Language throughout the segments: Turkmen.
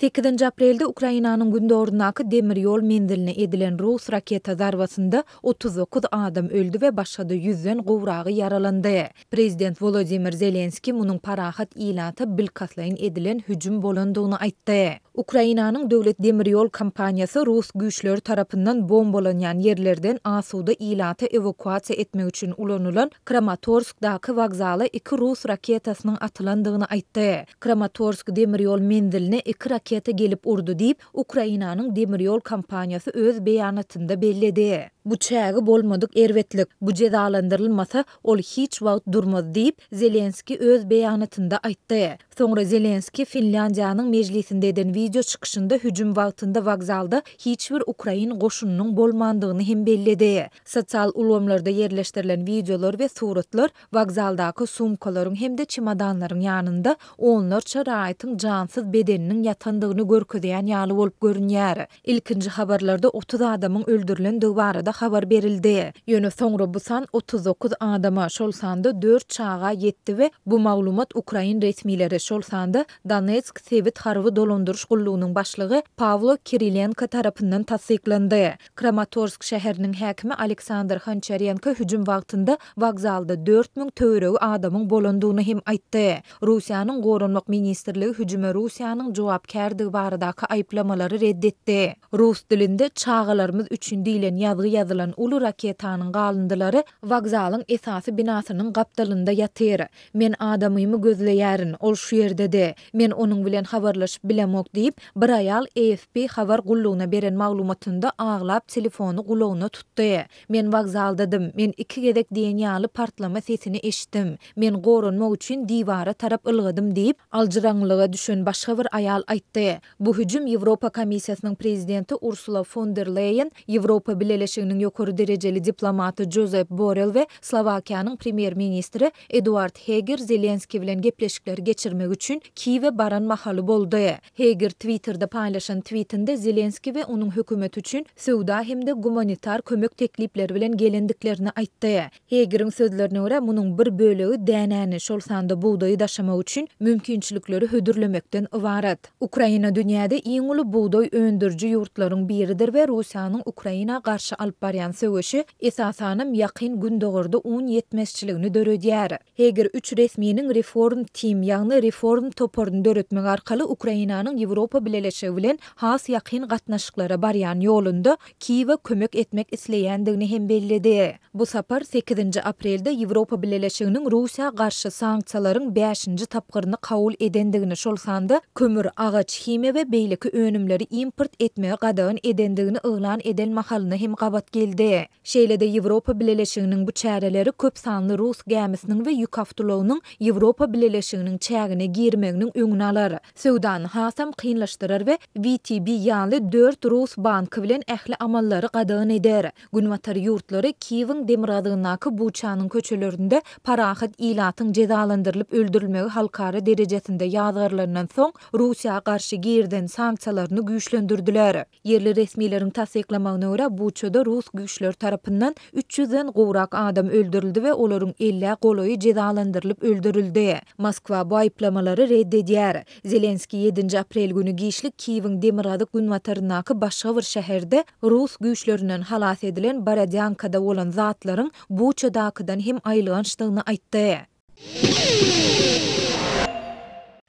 8 aprelde Ukrainanyň gündorundaky demir ýol menziline edilen Rus raketa zarbasynda 39 adam öldü we başga 100den gowragy yaralandy. Prezident Volodymyr Zelenski munyň parahat ilaty bilkaslaýyn edilen hüjüm bolandygyny aýtdy. Ukrainanyň döwlet demir ýol kompaniýasy Rus güýçleri tarapyndan bombalanýan ýerlerden asuda ilaty evakuasiýa etmek üçin ulanylan Kramatorskdaky wagzaly 2 Rus raketasynyň atylandygyny aýtdy. Kramatorsk demir ýol menziline 2 raketa gelip urdu diýip Ukrainanyň demir ýol kompaniýasy öz beýanatynda bellidi. Bu çägi bolmadyk erwetlik, bu cezalandyrylmasa ol hiç wagt durmaz diýip Zelenski öz beýanatynda aýtdy. Soňra Zelenski Finlandiýanyň mejlisinde eden video çykyşynda hüjüm wagtynda wagzalda hiçbir Ukrain goşunynyň bolmandygyny hem bellidi. Sosial ulamlarda yerleşdirilen videolar we suratlar wagzaldaky sumkalaryň hemde çimadanlaryň ýanynda onlarça raýatyň jansız bedeniniň ýatandygyny görkezýän ýaly bolup görünýär. İlkinji habarlarda 30 adamyň öldürilendiği barada habar berildi. Ýöne soňra bu san 39 adama, şol sanda 4 çağa ýetdi we bu maglumat Ukrain resmileri şol sanda Donetsk Sewit harby dolandyryş gullugynyň başlygy Pavlo Kirilenko tarapyndan tasdiklandy. Kramatorsk şäheriniň häkimi Aleksandr Hancharenko hüjüm wagtynda wagzalda 4000 töweregi adamyň bolandygyny hem aýtdy. Russiýanyň Gorunmak ministrligi hüjüme Russiýanyň jogapkärligi baradaky aýplamalary reddetdi. Rus dilinde çağalarymyz üçin diýilen ýazgy ýazylan uly raketanyň galındylary wagzalyň esasy binasynyň gapdalynda ýatyr. Men adamymy gözleýärin, ol şu ýerdedi. Men onuň bilen habarlaşyp bilemok diýip bir aýal AFP habar gullugyna beren maglumatynda aglap telefonu gulagyna tutdy. Men wagzaldadym. Men 2 gedek diýen ýaly partlama sesini eşitdim. Men gorunmak üçin diýwara tarap ylgydym diýip aljyraňlyga düşen başga bir aýal aýtdy. Bu hüjüm Ýewropa Komissiýasynyň prezidenti Ursula von der Leyen, Ýewropa Birleşiginiň ýokary derejeli diplomaty Josep Borrell we Slowakiýanyň premier ministri Eduard Heger Zelenski bilen gepleşikler geçirmek üçin Kiýewe baran mahaly boldy. Heger Twitter'da paýlaşan tweetinde Zelenski we onuň hökümet üçin söwda hemde gumanitar kömek teklipleri bilen gelendiklerini aýtdy. Heger'iň sözlerine görä munyň bir bölegi dänäni şol sanda buğdaýy daşamak üçin mümkinçilikleri hödürlemekden ibarat. Ukraina dünýäde iň uly buğdaý öndürji ýurtlaryň biridir we Russiýanyň Ukraina garşy alyp barýan söwüşi esasanam ýakyn gündogurda un ýetmezçiligini döredýär. Heger 3 resmiyiniň reform team ýagny reform toporuny döretmek arkaly Ukrainanyň Ýewropa Birleşigi bilen has ýakyn gatnaşyklary barýan ýolunda Kiýewe kömek etmek isleýändigini hem bellidi. Bu sapar 8 aprelde Ýewropa Birleşiginiň Russiýa garşy sanksiýalaryň 5-nji tapgyryny kabul edendigini şol sanda kömür, agaç, hime we beýleki önümleri import etmege gadagyn edendigini yglan eden mahalyna hem gabat geldi. Şeýlede Ýewropa Birleşiginiň bu çäreleri köp sanly Rus gemisiniň we ýük awtolagynyň Ýewropa Birleşiginiň çägine girmeginiň öňüni alar. Söwdany hasam kynlaşdyrar we VTB ýaly 4 Rus banky bilen ähli amallary gadagyn eder. Günwatar ýurtlary Kiýewiň Demiradygyndaky buçanyň köçelerinde parahat ilatyň cezalandyrylyp öldürilmegi halkara derejesinde ýazgarlanan soň Russiýa garşy girden sanksiýalaryny güýçlendirdiler. Yerli resmiýetiň tasdiklamagyna görä buçada Rus güýçleri tarapyndan 300den gowrak adam öldürildi we olaryň 50 goloýy cezalandyrylyp öldürildi. Moskwa bu aýplamalary reddedýär. Zelenski 7 aprel günü giýişlik Kiýewiň Demiradyk günwataryndaky başga bir şäherde Rus güýçlerinden halas edilen Borodyankada bolan zatlaryň buçadakydan hem aýlanyşdygyny aýtdy.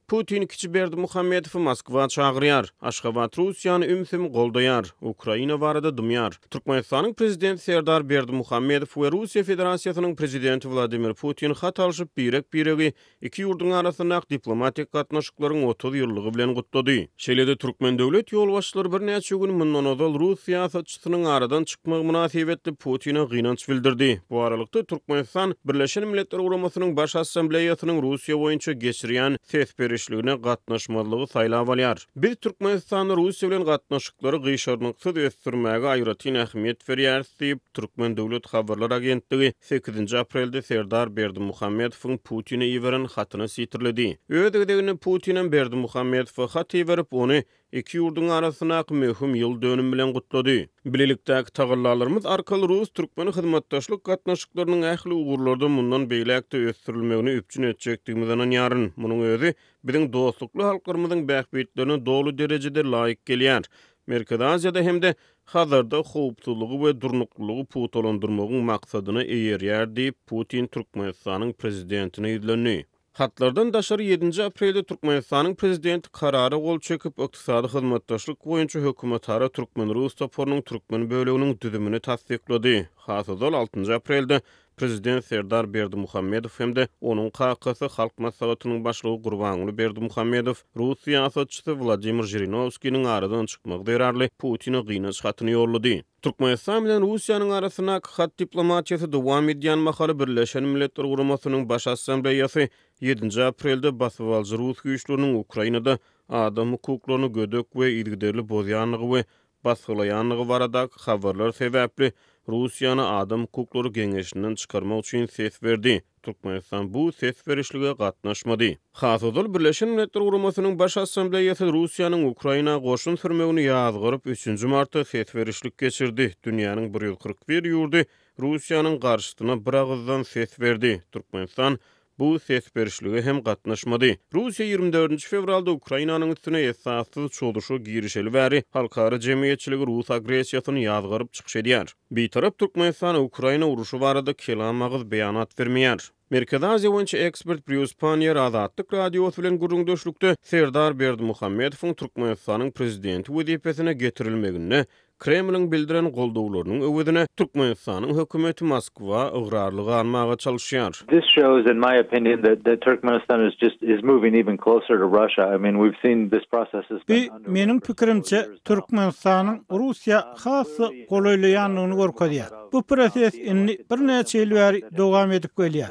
Putin kiçi Berdimuhammedow Moskwa çağırýar. Aşgabat Russiýany ümsüm goldaýar. Ukraina barada dymýar. Türkmenistanyň prezidenti Serdar Berdimuhammedow we Russiýa Federasiýasynyň prezidenti Vladimir Putin hat alyşyp biregi iki ýurduň arasyndaky diplomatik gatnaşyklaryň 30 ýyllygy bilen gutlady. Şeýlede türkmen döwlet ýolbaşçylary bir näçe gün mundan ozal Rus siýasatçysynyň aradan çykmagy münasibetli Putin'e gynanç bildirdi. Bu aralykda Türkmenistan Birleşen Milletler Guramasynyň baş assambleýasynyň Russiýa boýunça geçirýän sesberişligine gatnaşmalygy saýlap alýar. Biz Türkmenistany Russiýa bilen gatnaşyklary gyşarnyksyz ösdürmäge aýratyn ähmiýet berýäris diýip Türkmen döwlet habarlar agentligi 8 aprelde Serdar Berdimuhammedowyň Putin'e ýiberen hatyny sitirledi. Öýdegini Putin'e Berdimuhammedow hat ýiberip ony iki ýurduň arasyndaky möhüm ýyl dönüm bilen gutlady. Bilelikdäki tagyrlarymyz arkaly Rus türkmen hyzmatdaşlyk gatnaşyklarynyň ähli ugurlarda mundan beýlekde ösdürilmegini üpçün etjekdigimizden ýaryn. Munyň özü Biziň dostlukly halklarymyzyň bähbetlerine dolu derejede laýyk gelýär. Merkezi Aziýada hemde hazırda howpsuzlygy we durnuklygy putolandyrmagyň maksadyna eýerýär diýip Putin Türkmenistanyň prezidentine ýüzlenýär. Hatlardan daşary 7 aprelde Türkmenistanyň prezidenti karary gol çekip ykdysady hyzmatdaşlyk boýunça hökümetara Türkmen-Rus toporunyň türkmen böleginiň düzümini tasdiklady. Hasazal 6 aprelde Prezident Serdar Berdimuhammedow hemde onuň kakasy Halk Maslahatynyň başlygy Gurbanuly Berdimuhammedow Rus siýasatçysy Vladimir Zhirinovskiň aradan çykmak derarly Putin'e gynanç hatyny ýollady. Türkmenistan bilen Russiýanyň arasyna hat diplomatiýasy dowam edýän mahaly Birleşen Milletler Guramasynyň baş assambleýasy 7 aprelde basyp aljy Rus güýçleriniň Ukrainada adam hukuklaryny gödök we ilgiderli bozýanlygy we baskılayanlığı barada haberler sebäpli Russiýany adam hukuklary geňeşinden çykarmak üçin ses berdi. Türkmenistan bu ses berişlige gatnaşmady. Hasazal Birleşen Milletler Guramasynyň baş assambleýasy Russiýanyň Ukraina goşun sürmegini ýazgyryp 3 martda ses berişlik geçirdi. Dünýäniň 141 ýurdy Russiýanyň garşysyna bir agızdan ses berdi. Türkmenistan bu ses berişlige hem gatnaşmady. Russiýa 24 fevralda Ukrainanyň üstüne esassyz çoluşy girişeli bäri halkara jemgyýetçiligi Rus agresiýasyny ýazgyryp çykyş edýär. Bir tarap Türkmenistan Ukraina uruşy barada kelamagys beýanat bermeýär. Merkezi Aziýa boýunça ekspert Bruce Panier Azatlyk radiosu bilen gurrundaşlykda Serdar Berdimuhammedowyň Türkmenistanyň prezidenti wezipesine getirilmegini Kremlin bildiren goldowlarynyň öwedine Türkmenistanyň hökümeti Moskwa ıgrarlygy almaga çalışýar. This shows, in my opinion, that Turkmenistan is moving even closer to Russia. I mean, we've seen this process has been underway. Menin pikirimçe Türkmenistanyň Russiýa hasy golaýlaýanlygyny görkezýär. Bu proses inni bir neçe ýyl bäri dowam edip gelýär.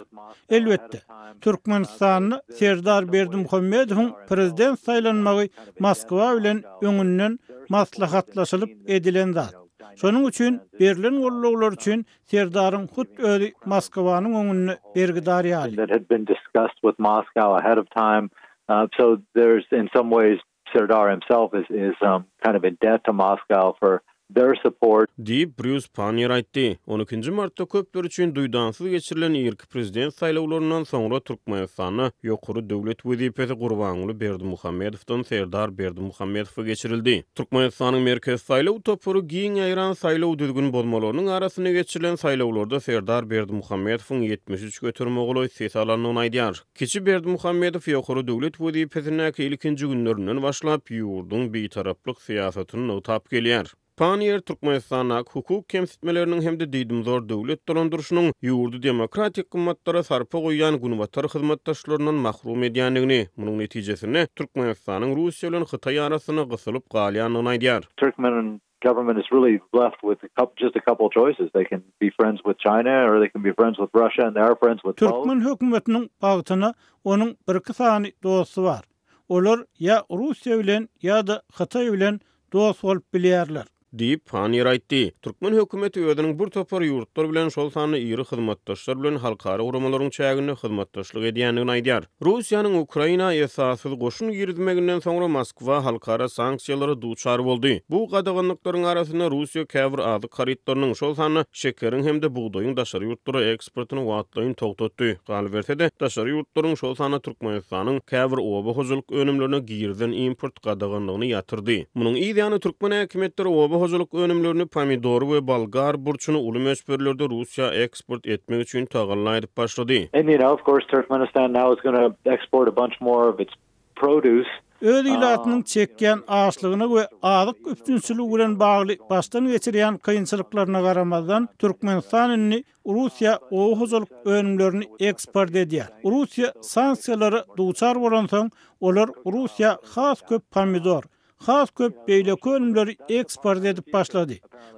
Elbetde, Türkmenistanyň Serdar Berdimuhammedowyň prezident saýlanmagy Moskwa bilen öňünden maslahatlaşylyp edilen zat. Şonuň üçin berilen gollawlar üçin Serdaryň hut özi Moskwanyň öňüne bergidar ýaly. That had been discussed with Moscow ahead of time. So there's, in some ways, Serdar himself is kind of in debt to Moscow for their support. Diýip Bruce Panier aýtdy. 12 martda köpler üçin duýdansyz geçirilen ilk prezident saýlawlaryndan soňra Türkmenistany ýokary döwlet wezipesi Gurbanuly Berdimuhammedowdan Serdar Berdimuhammedowa geçirildi. Türkmenistanyň merkez saýlaw toporu giň aýran saýlaw düzgün bolmalarynyň arasyna geçirilen saýlawlarda Serdar Berdimuhammedowyň 73 götürme goly ses alanyny aýdýar. Kiçi Berdimuhammedow ýokary döwlet wezipesine ilkinji günlerinden başlap ýurdun bir taraplyk siýasatyny tap gelýär. Panier Türkmenistana hukuk kemsitmelerinin hem de diýdimzor döwlet dolandyrşynyň ýurdu demokratik gymmatlara sarpa goýan günwatar hyzmatdaşlaryndan mahrum edýänligini, munyň netijesinde Türkmenistanyň Russiýa bilen Hytaý arasyna gysylyp galýanyny aýdýar. Turkmen government is really left with just a couple choices. They can be friends with China or they can be friends with Russia, and they are friends with both. Türkmen hökümetiniň bagtyna onuň bir sany dosty bar. Olar ya Russiýa bilen ya da Hytaý bilen dost bolup bilýärler. Diýip Panier aýtdy. Türkmen hökümeti ödüniň bir topar ýurtlar bilen şol sany iri hyzmatdaşlar bilen halkara uramalyň çägini hyzmatdaşlyk edýänligini aýdýar. Russiýanyň Ukraina esasyz goşun girizmeginden soňra Moskwa halkara sanksiýalary duçar boldy. Bu gadaganlyklaryň arasyna Russiýa käbir azyk haritlarynyň şol sany şekeriň hem de buğdaýyň daşary ýurtlara eksportyny wagtlaýyn togtatdy. Gal berse de daşary ýurtlaryň şol sany Türkmenistanyň käbir oba hojalyk önümlerine girden import gadaganlygyny ýatyrdy. Munyň ideýany Türkmen häkimetleri oba hojalyk önümlerini pomidor we balgar burçuny uly meşberlerde Russiýa eksport etmek üçin tagalla edip başlady. And of course, Turkmenistan now is going to export a bunch more of its produce. Öz ilatynyň çekýän açlygyna we azyk üstünçüligi bilen bagly başdan geçirýän kynçylyklaryna garamazdan Türkmenistan inni Russiýa oba hojalyk önümlerini eksport edýär. Russiýa sanksiýalary duçar bolan soň olar Russiýa has köp pomidor, has köp beýle önümleri eksport edip başlady.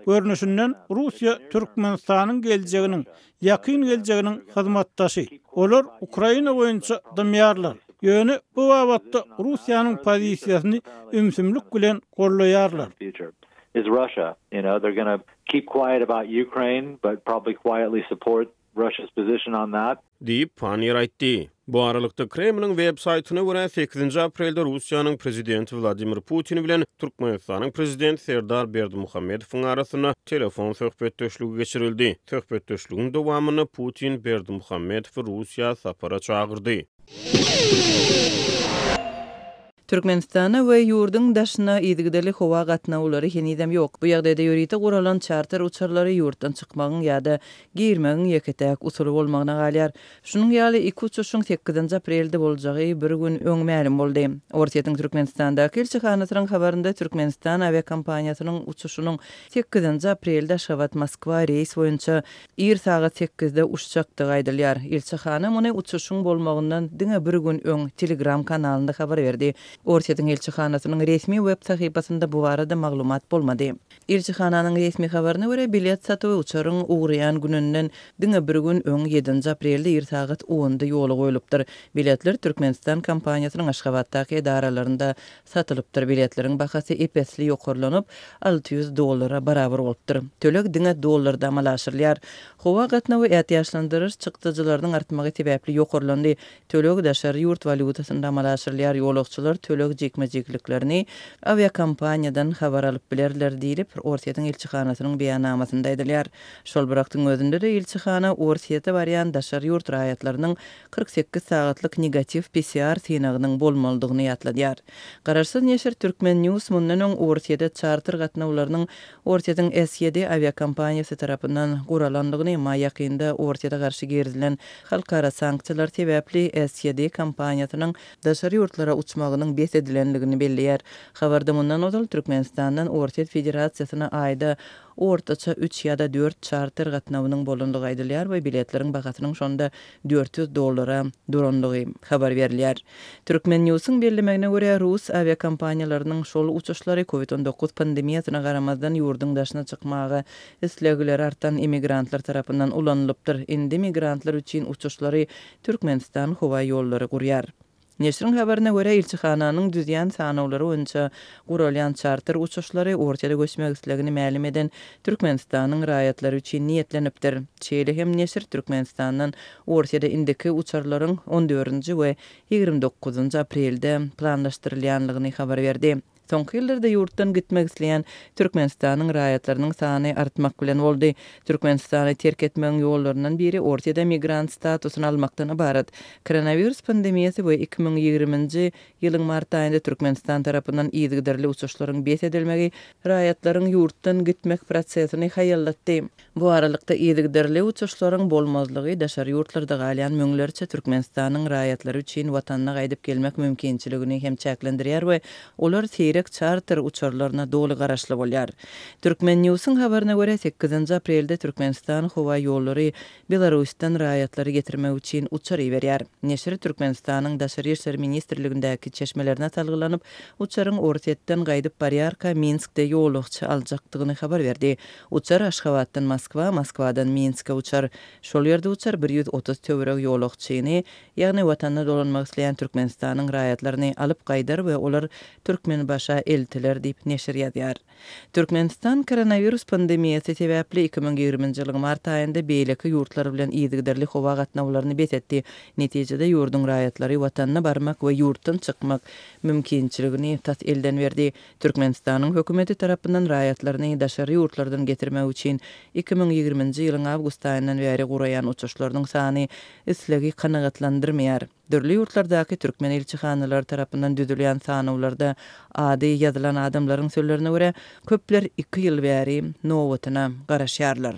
Görnüşinden Russiýa Türkmenistanyň geljeginiň, ýakyn geljeginiň hyzmatdaşy. Olar Ukraina boýunça dymýarlar. Ýöne bu wagtda Russiýanyň pozisiýasyny ümsümlik bilen gollaýarlar. Is Russia, they're going to keep quiet about Ukraine, but probably quietly support Russia's position on that. Diýip Panier aýtdy. Bu aralykda Kremlin web saytyna görä 8 aprelde Russiýanyň prezidenti Vladimir Putin bilen Türkmenistanyň prezidenti Serdar Berdimuhammedowyň arasyna telefon söhbetdeşligi geçirildi. Söhbetdeşligiň dowamyny Putin Berdimuhammedowy Russiýa sapara çağırdy. Türkmenistana we yurdun daşyna ýygydaly howa gatnawlary henidem ýok. Bu ýagdaýda ýörite guralan charter uçarlary ýurtdan çykmagyň ýa-da girmegiň ýeketäk usuly bolmagyna galýar. Şunuň ýaly 2 uçuşyň 8 aprelde boljagy bir gün öň ma'lum boldy. Ortaýyň Türkmenistandaky elçihanasynyň habarynda Türkmenistan aviakompaniýasynyň uçuşunyň 8 aprelde Aşgabat Moskwa reýs boýunça 1 sagat 8-de uçjakdygy aýdylýar. Elçihana muny uçuşyň bolmagyndan diňe bir gün öň Telegram kanalynda habar berdi. Ortaýyň elçihanasynyň resmi web sahypasynda bu barada maglumat bolmady. Elçihananyň resmi habaryna görä bilet satyp uçaryň uğrayan gününden diňe bir gün öň 7 aprelde 1 sagat 10-da ýola goýulypdyr. Biletler Türkmenistan kompaniýasynyň Aşgabatdaky edaralarynda satylypdyr. Biletleriň bahasy epesli ýokurlanyp $600 barabar bolupdyr. Tölek diňe dollarda amalaşyrlar. Howa gatnawy ätýaşlandyryş çykdyjylarynyň artmagy sebäpli ýokurlandy. Tölek daşary ýurt valyutasynda amalaşyrlar. Ýolagçylar tölek jekmejekliklerini aviakompaniýadan habar alyp bilerler diýilip Ortaýyň elçihanasynyň beýannamasynda aýdylýar. Şol birakdyň özünde de elçihana Ortaýyta barýan daşary ýurt raýatlarynyň 48 sagatlyk negativ PCR synagynyň bolmalydygyny ýatladýar. Garaşsyz neşir Türkmen News mundan öň Ortaýyda charter gatnawlarynyň Ortaýyň S7 aviakompaniýasy tarapyndan guralandygyny ma ýakynda Ortaýyda garşy gerilen halkara sanksiýalar sebäpli S7 kompaniýasynyň daşary ýurtlara uçmagynyň bes edilenligini belliýär. Habarda mundan öňki Türkmenistandan Ortaýy Federasiýasyna aýda ortaça 3 ýa-da 4 charter gatnawynyň bolundygy aýdylýar we biletleriň bahasynyň şonda $400 durandygy habar berilýär. Türkmen Newsyň bellemegine görä Rus aviakompaniýalarynyň şol uçuşlary COVID-19 pandemiýasyna garamazdan ýurdun daşyna çykmagy islegileri artan immigrantlar tarapyndan ulanylypdyr. Indi migrantlar üçin uçuşlary Türkmenistan howa ýollary gurýar. Neşriň habaryna görä elçihananyň düzýän sanawlary boýunça gurulýan charter uçuşlary Ortaýyda göçmek islegini ma'lum eden Türkmenistanyň raýatlary üçin niýetlenipdir. Çeýle hem neşir Türkmenistandan Ortaýyda indiki uçarlaryň 14-nji we 29-njy aprelde planlaşdyrylýanlygyny habar berdi. Soňky ýyllarda ýurtdan gitmek isleýän Türkmenistanyň raýatlarynyň sany artmak bilen boldy. Türkmenistany terk etmegiň ýollaryndan biri Ortaýyda migrant statusyny almakdan ibarat. Koronavirus pandemiýasy we 2020-nji ýylyň mart aýynda Türkmenistan tarapyndan ýygydarly uçuşlaryň bes edilmegi raýatlaryň ýurtdan gitmek prosesini haýallatdy. Bu aralykda ýygydarly uçuşlaryň bolmazlygy daşary ýurtlarda galýan müňlerçe Türkmenistanyň raýatlary üçin watanyna gaýdyp gelmek mümkinçiligini hem çäklendirýär we olar charter uçarlaryna doly garaşly bolýar. Türkmen Newsyň habaryna görä 8 aprelde Türkmenistan howa ýollary Belarusdan raýatlary getirmek üçin uçar berýär. Neşir Türkmenistanyň daşary işler ministrligindäki çeşmelerine talgylanyp uçaryň Ortaýydan gaýdyp Barýarka Minskde ýolagçy aljakdygyny habar berdi. Uçar Aşgabatdan Moskwa, Moskwadan Minske uçar. Şol ýerde uçar 130 töwerek ýolagçyny, ýagny watanyna dolanmak isleýän Türkmenistanyň raýatlaryny alyp gaýdar we olar Türkmen başa eltiler diýip neşir ýazýar. Türkmenistan koronavirus pandemiýasy sebäpli 2020-nji ýylyň mart aýynda beýleki ýurtlar bilen ýygydarly howa gatnawlaryny besetdi. Netijede ýurdun raýatlary watanyna barmak we ýurtdan çykmak mümkinçiligini tas elden berdi. Türkmenistanyň hökümeti tarapyndan raýatlaryny daşary ýurtlardan getirmek üçin 2020-nji ýylyň awgust aýyndan beri guraýan uçuşlarynyň sany islegi kanagatlandyrmaýar. Dörli ýurtlardaky türkmen elçihanalary tarapyndan düzülýän sanawlarda ady ýazylan adamlaryň sözlerine görä köpler 2 ýyl bäri nowatyna garaşýarlar.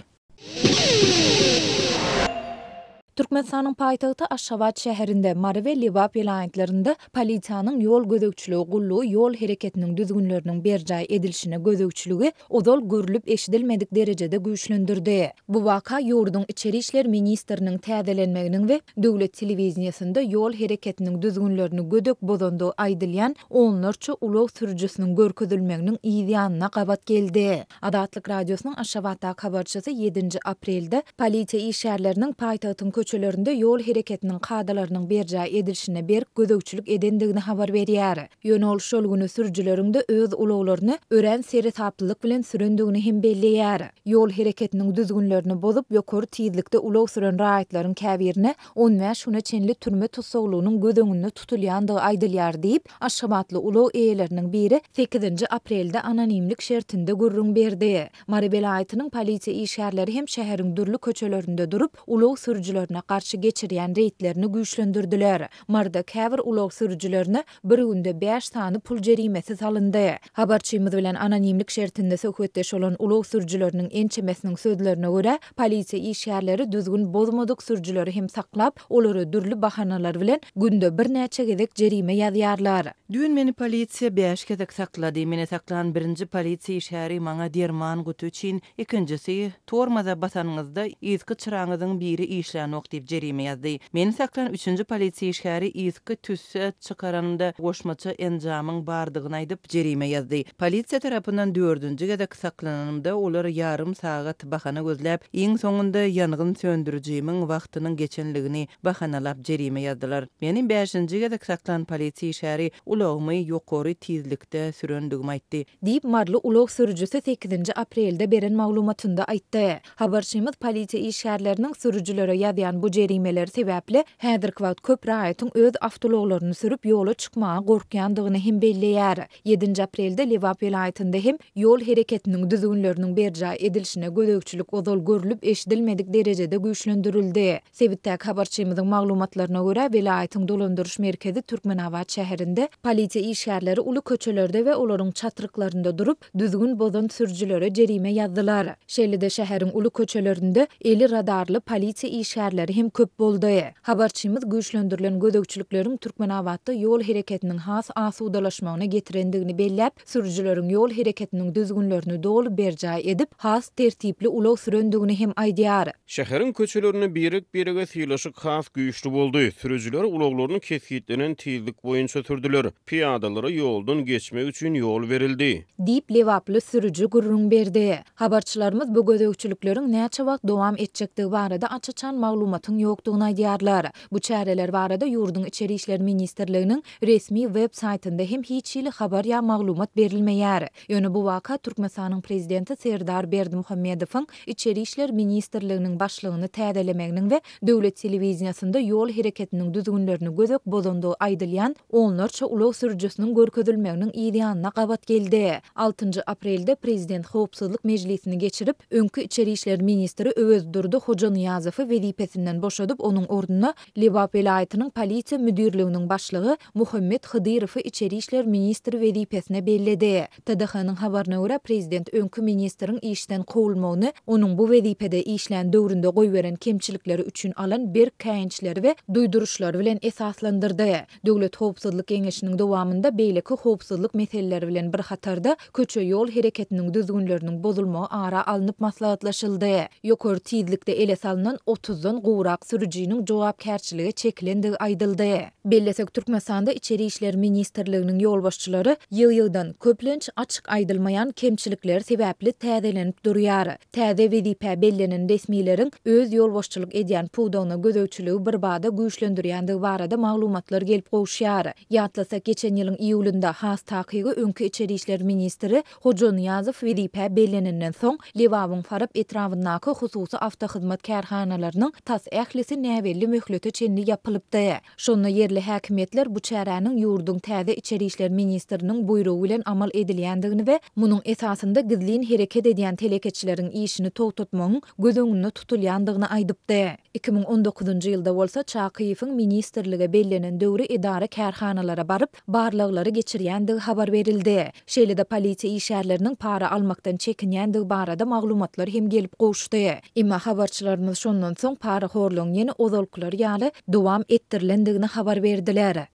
Türkmenistanyň paýtagty Aşgabat şäherinde Mary we Liwap ýylaýantlarynda polisiýanyň ýol gözegçiligi gullugy ýol hereketiniň düzgünleriniň berjaý edilişine gözegçiligi ozal görülüp eşidilmedik derejede güýçlendirdi. Bu waka ýurdun içeri işler ministriniň täzelenmeginiň we döwlet telewiziýasynda ýol hereketiniň düzgünlerini gödek bozandy aýdylýan onlarça ulug sürüjüsiniň görkezilmeginiň ýygyanyna gabat geldi. Adatlyk radiosynyň Aşgabatdaky habarçysy 7 aprelde polisiýa işgärleriniň paýtagtyň köçelerinde yol hereketinin kadalarynyň berjaý edilişine berk gözegçilik edendigini habar berýär. Ýöneliş ýolguny sürüjülerinde öz ulaglaryny ören seri taplylyk bilen sürendigini hem belliýär. Yol hereketiniň düzgünlerini bozup ýokary tizlikde ulag süren raýatlaryň käbirine 15 şuna çenli türme tutsaglygynyň gözeňinde tutulýandygy aýdylýar diýip Aşgabatly ulag eýeleriniň biri 8 aprelde anonimlik şertinde gurrun berdi. Mary vilayatynyň polisiýa işgärleri hem şäheriň dürli köçelerinde durup ulag sürüjülerini sürücülerine karşı geçirýän reýtlerini güýçlendirdiler. Marda käbir ulag sürücülerine bir günde 5 tany pul jerimesi salyndy. Habarçymyz bilen anonimlik şertinde söhbetdeş olan ulag sürücüleriniň ençemesiniň sözlerine görä, polisiýa işgärleri düzgün bozmadyk sürücüleri hem saklap, olary dürli bahanalar bilen günde bir näçe gezek jerime ýazýarlar. Dün meni polisiýa 5 gezek saklady. Meni saklan birinji polisiýa işgäri maňa derman gutu üçin, ikincisi tormaza basanyňyzda ýyzky çıraňyzyň biri işlänok diýip jerime ýazdy. Meni saklan üçüncü polisiýa işgäri ýyzky tüsse çykaranynda goşmaça enjamyň bardygyny aýdyp jerime ýazdy. Polisiýa tarapyndan 4-nji gezek saklananymda olar yarım sagat bahana gözläp, iň soňunda ýangyn söndürjimiň wagtynyň geçenligini bahanalap jerime ýazdylar. Meni 5-nji gezek saklan polisiýa işgäri ulagmy ýokary tizlikde sürendigimi aýtdy. Diýip marly ulag sürüjüsi 8 aprelde beren maglumatynda aýtdy. Habarçymyz polisiýa işgärleriniň sürüjülere ýazýan bu jerimeler sebäpli häzirki wagt köp raýatyň öz awtologlaryny sürüp ýola çykmaga gorkýandygyny hem belleýär. 7 aprelde Lewap vilayatynda hem ýol hereketiniň düzgünleriniň berjä edilişine gödökçülük ozal görülüp eşidilmedik derejede güýçlendirildi. Sebitdäki habarçymyzyň maglumatlaryna görä vilayatyň dolandyrış merkezi Türkmenawat şäherinde polisiýa işgärleri uly köçelerde we olaryň çatryklaryna durup düzgün bozan sürüjülere jerime ýazdylar. Şeýle-de şäheriň uly köçelerinde eli radarly polisiýa işgärleri hem köp boldy. Habarçymyz güýçlendirilen gödökçülikleriň Türkmenawatda ýol hereketiniň has asudalaşmagyna getirendigini belläp, sürüjüleriň ýol hereketiniň düzgünlerini dolu berjä edip, has tertipli ulag sürendigini hem aýdýar. Şäheriň köçelerini birige syýlaşyk has güýçlü boldy. Sürüjüler ulaglaryny kesgitlenen tizlik boýunça sürdüler. Piyadalara ýoldan geçmek üçin ýol berildi. Diýip Lewaply sürüjü gurrun berdi. Habarçylarymyz bu gödökçülikleriň näçe wagt dowam etjekdigi barada açyçan maglumatyň ýokdugyny aýdýarlar. Bu çäreler barada ýurdun içeri işler ministrliginiň resmi web saytynda hem hiç ýyly habar ýa maglumat berilmeýär. Ýöne bu waka Türkmenistanyň prezidenti Serdar Berdimuhammedowyň içeri işler ministrliginiň başlygyny täzelemeginiň we döwlet telewiziýasynda ýol hereketiniň düzgünlerini gözek bozandygy aýdylýan onlarça ulag sürüjüsiniň görkezilmeginiň ýa-da gabat geldi. 6 aprelde prezident Howpsuzlyk mejlisini geçirip, öňkü içeri işler ministri Öwüzdurdy Hoca Niýazowy wezipesinden boşadyp, onuň orduna Lewap vilayatynyň polisiýa müdirliginiň başlygy Muhammed Hydyrowy içeri işler ministri wezipesine belledi. TDH-nyň habaryna görä prezident öňkü ministriň işden kowulmagyny, onuň bu wezipede işlän döwründe goýberen kemçilikleri üçin alan bir käýinçleri we duýduruşlar bilen esaslandyrdy. Döwlet howpsuzlyk geňeşiniň dowamında beýleki howpsuzlyk meseleleri bilen bir hatarda köçe ýol hereketiniň düzgünleriniň bozulmagy ara alınıp maslahatlaşyldy. Ýokary tizlikde ele salynan 30-dan gowrak sürüjiniň jogapkärçiligi çekilendigi aýdyldy. Bellesek Türkmenistanda içeri işler ministrliginiň ýol başçylary ýyl-ýyldan köplenç açyk aýdylmaýan kemçilikler sebäpli täzelenip durýar. Täze wezipe bellenen resmiýetiň öz ýol başçylyk edýän puwdagyna gödökçüligi bir bada güýçlendirýändigi barada maglumatlar gelip gowşýar. Ýatlasak geçen ýylyň iýulynda has takygy öňkü içeri işler ministri Hoca Niýazow wezipe bellenenden soň Lewapyň Farab etrafyndaky hususy awtohyzmat kärhanalarynyň tas ählisi näwelli möhleti çenli ýapylypdy. Şonda yerli häkimetler bu çäräniň ýurdun täze içeri işler ministriniň buýrugy bilen amal edilýändigini we munyň esasynda gizlin hereket edýän telekeçileriň işini togtatmagyň göz öňünde tutulýandygyny aýdypdy. 2019-njy ýylda bolsa Çakyýewiň ministrlige bellenen döwri idara kärhanalara baryp barlyklary geçirýändigi habar berildi. Şeýle-de polisiýa işgärleriniň para almakdan çekinýändigi barada maglumatlar hem gelip gowşdy. Emma habarçylarymyz şondan soň para horlagyny ozalkylar ýaly dowam ettirilendigini habar berdiler.